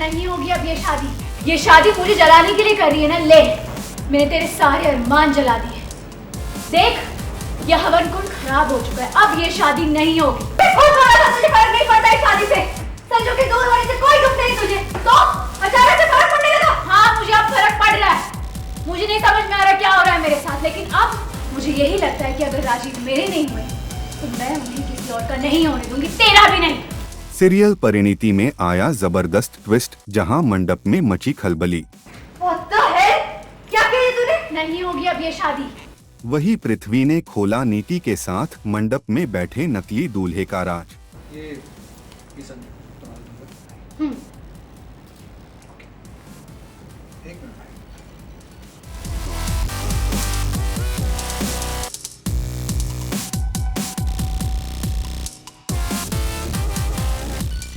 नहीं होगी अब ये शादी मुझे जलाने के लिए कर रही है ना। ले, मैंने तेरे सारे अरमान जला दिए। देख, ये हवन कुंड खराब हो चुका है, अब ये शादी नहीं होगी। तुझे फर्क नहीं पड़ता है शादी से, संजू के दूर होने से कोई दुख नहीं तुझे, तो अचानक से फर्क पड़ने लगा। हाँ, मुझे अब फर्क पड़ रहा है, मुझे नहीं समझ में आ रहा क्या हो रहा है मेरे साथ, लेकिन अब मुझे यही लगता है कि अगर राजीव मेरे नहीं हुए तो मैं उन्हें किसी और का नहीं होने दूंगी, तेरा भी नहीं। सीरियल परिणीति में आया जबरदस्त ट्विस्ट, जहां मंडप में मची खलबली। What the hell? क्या कही तूने? नहीं होगी अब ये शादी। वही पृथ्वी ने खोला नीति के साथ मंडप में बैठे नकली दूल्हे का राज। ये हम्म, एक मिनट।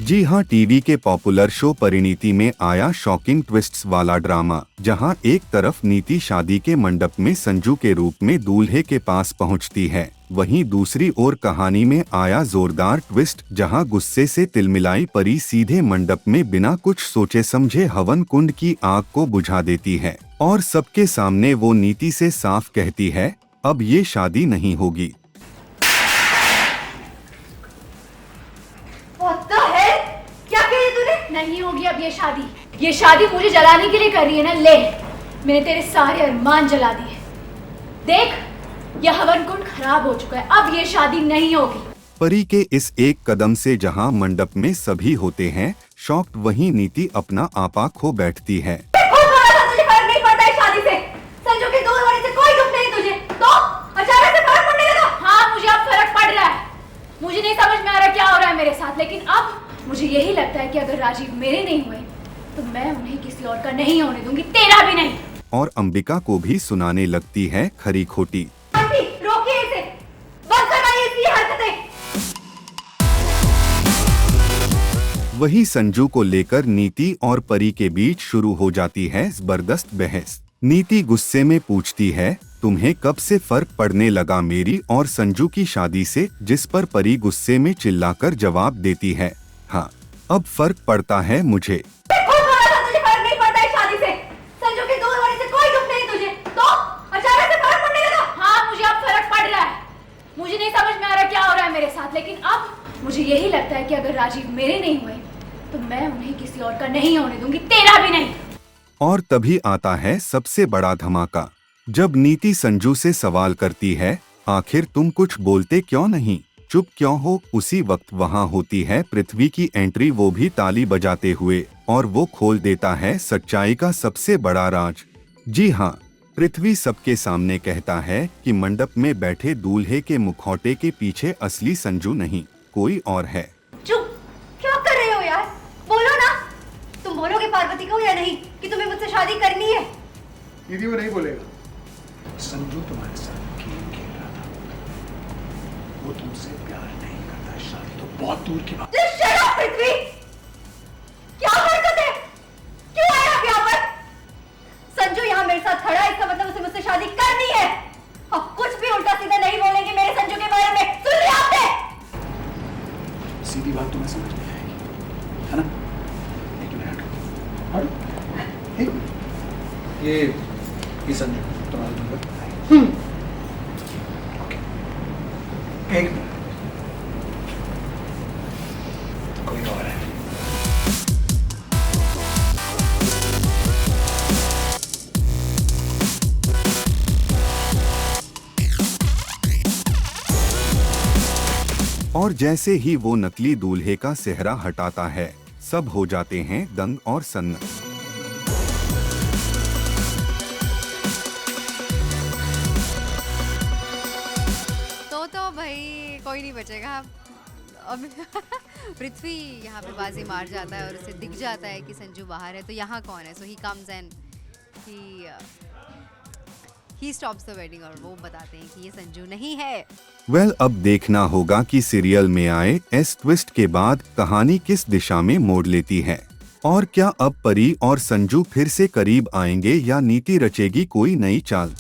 जी हां, टीवी के पॉपुलर शो परिणीति में आया शॉकिंग ट्विस्ट्स वाला ड्रामा, जहां एक तरफ नीति शादी के मंडप में संजू के रूप में दूल्हे के पास पहुंचती है, वहीं दूसरी ओर कहानी में आया जोरदार ट्विस्ट, जहां गुस्से से तिलमिलाई परी सीधे मंडप में बिना कुछ सोचे समझे हवन कुंड की आग को बुझा देती है और सबके सामने वो नीति से साफ कहती है, अब ये शादी नहीं होगी। What the hell? क्या कही तूने? नहीं होगी अब ये शादी मुझे जलाने के लिए कर रही है ना। ले, मैंने तेरे सारे अरमान जला दिए। देख, ये हवन कुंड खराब हो चुका है, अब ये शादी नहीं होगी। परी के इस एक कदम से जहां मंडप में सभी होते हैं शॉक्ड, वहीं नीति अपना आपा खो बैठती है। तुझे फर्क नहीं पड़ता है शादी से, संजू के दूर होने से कोई दुख नहीं तुझे, तो अचानक से फर्क पड़ने लगा। हाँ, मुझे अब फर्क पड़ रहा है, मुझे नहीं समझ में आ रहा क्या हो रहा है मेरे साथ, लेकिन अब मुझे यही लगता है कि अगर राजीव मेरे नहीं हुए तो मैं उन्हें किसी और का नहीं होने दूंगी, तेरा भी नहीं। और अंबिका को भी सुनाने लगती है खरी खोटी। आंटी, रोकिए इसे, बंद कराइए इसकी हरकतें। वही संजू को लेकर नीति और परी के बीच शुरू हो जाती है जबरदस्त बहस। नीति गुस्से में पूछती है, तुम्हें कब से फर्क पड़ने लगा मेरी और संजू की शादी से, जिस पर परी गुस्से में चिल्लाकर जवाब देती है, हाँ, अब फर्क पड़ता है मुझे। तुझे फर्क नहीं पड़ता है शादी से, संजू के दूर होने से कोई दुख नहीं तुझे, तो अचानक से फर्क पड़ने लगा। हाँ, मुझे अब फर्क पड़ रहा है, मुझे नहीं समझ में आ रहा क्या हो रहा है मेरे साथ, लेकिन अब मुझे यही लगता है कि अगर राजीव मेरे नहीं हुए तो मैं उन्हें किसी और का नहीं होने दूंगी, तेरा भी नहीं। और तभी आता है सबसे बड़ा धमाका, जब नीति संजू से सवाल करती है, आखिर तुम कुछ बोलते क्यों नहीं, चुप क्यों हो। उसी वक्त वहां होती है पृथ्वी की एंट्री, वो भी ताली बजाते हुए, और वो खोल देता है सच्चाई का सबसे बड़ा राज। जी हाँ, पृथ्वी सबके सामने कहता है कि मंडप में बैठे दूल्हे के मुखौटे के पीछे असली संजू नहीं, कोई और है। चुप, क्या कर रहे हो यार, बोलो ना, तुम बोलोगे पार्वती को या नहीं कि तुम्हें मुझसे शादी करनी है? दीदी वो नहीं बोलेगा। संजू तुम्हारे साथ गेम खेल रहा था, वो तुमसे प्यार नहीं करता, शादी तो बहुत दूर की बात। Just shut up, पृथ्वी, क्या हरकत है, क्यों आया आप यहाँ पर? संजू यहाँ मेरे साथ खड़ा है, इसका मतलब उसे मुझसे शादी करनी है। अब कुछ भी उल्टा सीधा नहीं बोलेंगे मेरे संजू के बारे में, सुन लिया आपने? सीधी बात तुम्हें समझ में आएगी, है ना? एक मिनट, हटो, एक मिनट। ये संजू तुम्हारा नंबर। ओके, एक मिनट, कोई और है। और जैसे ही वो नकली दूल्हे का सेहरा हटाता है, सब हो जाते हैं दंग और सन्न। तो भाई कोई नहीं बचेगा अब। पृथ्वी यहाँ पे बाजी मार जाता है और उसे दिख जाता है कि संजू बाहर है, तो यहाँ कौन है? So he comes and he stops the wedding, और वो बताते हैं कि ये संजू नहीं है। वेल, अब देखना होगा कि सीरियल में आए इस ट्विस्ट के बाद कहानी किस दिशा में मोड़ लेती है, और क्या अब परी और संजू फिर से करीब आएंगे या नीति रचेगी कोई नई चाल।